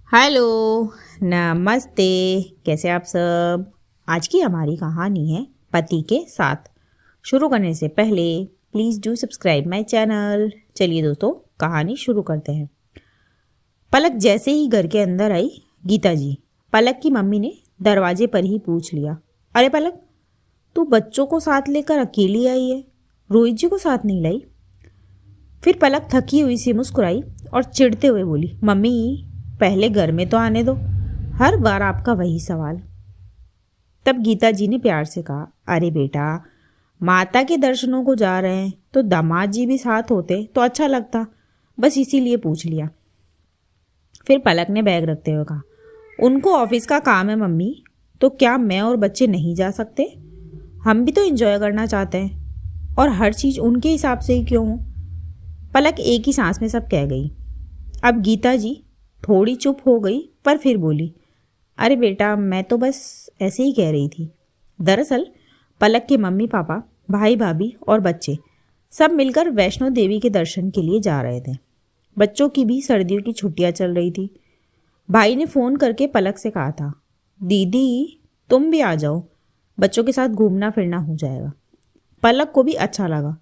Hello, नमस्ते। कैसे आप सब। आज की हमारी कहानी है पति के साथ। शुरू करने से पहले please do subscribe my channel. चलिए दोस्तों, कहानी शुरू करते हैं। पलक जैसे ही घर के अंदर आई, गीता जी पलक की मम्मी ने दरवाजे पर ही पूछ लिया, अरे पलक, तू बच्चों को साथ लेकर अकेली आई है, रोहित जी को साथ नहीं लाई। फिर पलक थकी हुई सी मुस्कुराई और चिढ़ते हुए बोली, मम्मी पहले घर में तो आने दो, हर बार आपका वही सवाल। तब गीता जी ने प्यार से कहा, अरे बेटा, माता के दर्शनों को जा रहे हैं तो दामाद जी भी साथ होते तो अच्छा लगता, बस इसीलिए पूछ लिया। फिर पलक ने बैग रखते हुए कहा, उनको ऑफिस का काम है मम्मी, तो क्या मैं और बच्चे नहीं जा सकते? हम भी तो एंजॉय करना चाहते हैं, और हर चीज़ उनके हिसाब से ही क्यों हो? पलक एक ही सांस में सब कह गई। अब गीता जी थोड़ी चुप हो गई, पर फिर बोली, अरे बेटा, मैं तो बस ऐसे ही कह रही थी। दरअसल पलक के मम्मी पापा, भाई भाभी और बच्चे सब मिलकर वैष्णो देवी के दर्शन के लिए जा रहे थे। बच्चों की भी सर्दियों की छुट्टियां चल रही थी। भाई ने फ़ोन करके पलक से कहा था, दीदी तुम भी आ जाओ, बच्चों के साथ घूमना फिरना हो जाएगा। पलक को भी अच्छा लगा।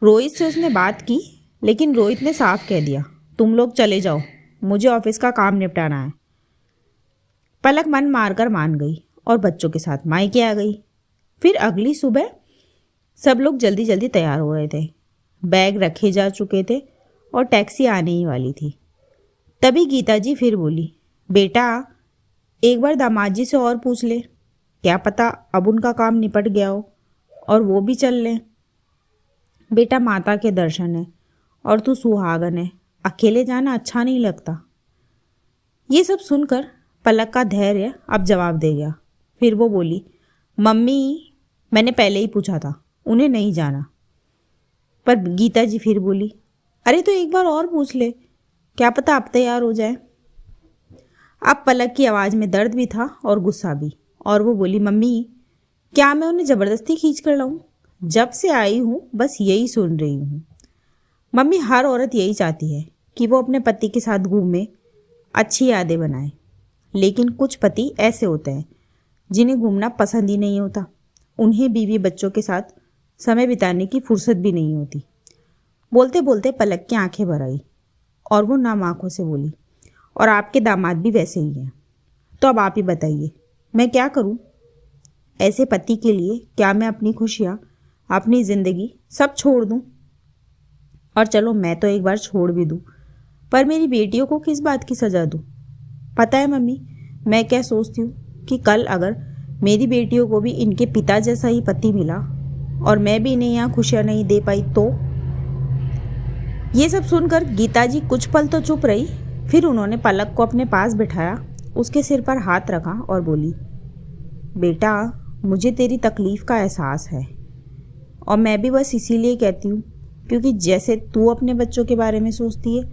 रोहित से उसने बात की, लेकिन रोहित ने साफ कह दिया, तुम लोग चले जाओ, मुझे ऑफिस का काम निपटाना है। पलक मन मारकर मान गई और बच्चों के साथ मायके आ गई। फिर अगली सुबह सब लोग जल्दी जल्दी तैयार हो रहे थे। बैग रखे जा चुके थे और टैक्सी आने ही वाली थी। तभी गीता जी फिर बोली, बेटा एक बार दामाद जी से और पूछ ले, क्या पता अब उनका काम निपट गया हो और वो भी चल लें। बेटा, माता के दर्शन है और तू सुहागन है, अकेले जाना अच्छा नहीं लगता। ये सब सुनकर पलक का धैर्य अब जवाब दे गया। फिर वो बोली, मम्मी मैंने पहले ही पूछा था, उन्हें नहीं जाना। पर गीता जी फिर बोली, अरे तो एक बार और पूछ ले, क्या पता अब तैयार हो जाए। अब पलक की आवाज़ में दर्द भी था और गुस्सा भी, और वो बोली, मम्मी क्या मैं उन्हें ज़बरदस्ती खींच कर लाऊं? जब से आई हूँ बस यही सुन रही हूँ। मम्मी, हर औरत यही चाहती है कि वो अपने पति के साथ घूमे, अच्छी यादें बनाए। लेकिन कुछ पति ऐसे होते हैं जिन्हें घूमना पसंद ही नहीं होता। उन्हें बीवी बच्चों के साथ समय बिताने की फुर्सत भी नहीं होती। बोलते बोलते पलक की आंखें भर आई और वो नाम आंखों से बोली, और आपके दामाद भी वैसे ही हैं। तो अब आप ही बताइए, मैं क्या करूं? ऐसे पति के लिए क्या मैं अपनी खुशियां, अपनी ज़िंदगी सब छोड़ दूं? और चलो मैं तो एक बार छोड़ भी दूं, पर मेरी बेटियों को किस बात की सज़ा दूं? पता है मम्मी, मैं क्या सोचती हूँ कि कल अगर मेरी बेटियों को भी इनके पिता जैसा ही पति मिला और मैं भी इन्हें यहाँ खुशियाँ नहीं दे पाई तो? ये सब सुनकर गीता जी कुछ पल तो चुप रही। फिर उन्होंने पलक को अपने पास बिठाया, उसके सिर पर हाथ रखा और बोली, बेटा मुझे तेरी तकलीफ़ का एहसास है, और मैं भी बस इसीलिए कहती हूँ क्योंकि जैसे तू अपने बच्चों के बारे में सोचती है,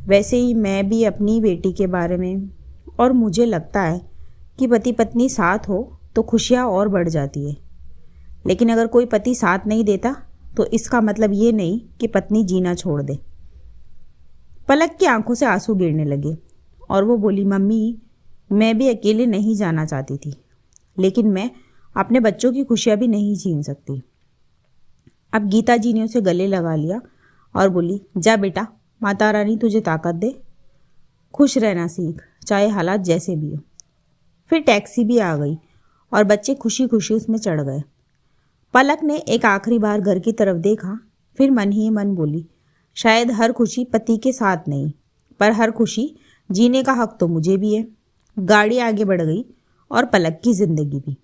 वैसे ही मैं भी अपनी बेटी के बारे में। और मुझे लगता है कि पति पत्नी साथ हो तो खुशियाँ और बढ़ जाती है। लेकिन अगर कोई पति साथ नहीं देता तो इसका मतलब ये नहीं कि पत्नी जीना छोड़ दे। पलक की आंखों से आंसू गिरने लगे और वो बोली, मम्मी मैं भी अकेले नहीं जाना चाहती थी, लेकिन मैं अपने बच्चों की खुशियाँ भी नहीं छीन सकती। अब गीता जी ने उसे गले लगा लिया और बोली, जा बेटा, माता रानी तुझे ताकत दे, खुश रहना सीख, चाहे हालात जैसे भी हो। फिर टैक्सी भी आ गई और बच्चे खुशी खुशी उसमें चढ़ गए। पलक ने एक आखिरी बार घर की तरफ देखा, फिर मन ही मन बोली, शायद हर खुशी पति के साथ नहीं, पर हर खुशी जीने का हक तो मुझे भी है। गाड़ी आगे बढ़ गई और पलक की ज़िंदगी भी।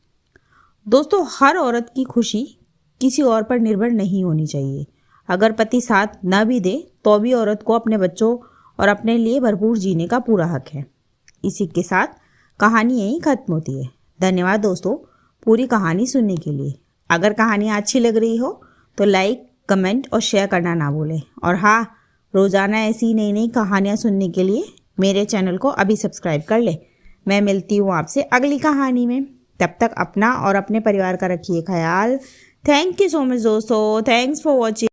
दोस्तों, हर औरत की खुशी किसी और पर निर्भर नहीं होनी चाहिए। अगर पति साथ न भी दे तो भी औरत को अपने बच्चों और अपने लिए भरपूर जीने का पूरा हक है। इसी के साथ कहानी यहीं खत्म होती है। धन्यवाद दोस्तों पूरी कहानी सुनने के लिए। अगर कहानी अच्छी लग रही हो तो लाइक, कमेंट और शेयर करना ना भूलें। और हाँ, रोज़ाना ऐसी नई नई कहानियाँ सुनने के लिए मेरे चैनल को अभी सब्सक्राइब कर ले। मैं मिलती हूँ आपसे अगली कहानी में। तब तक अपना और अपने परिवार का रखिए ख्याल। थैंक यू सो मच दोस्तों। Thanks for watching.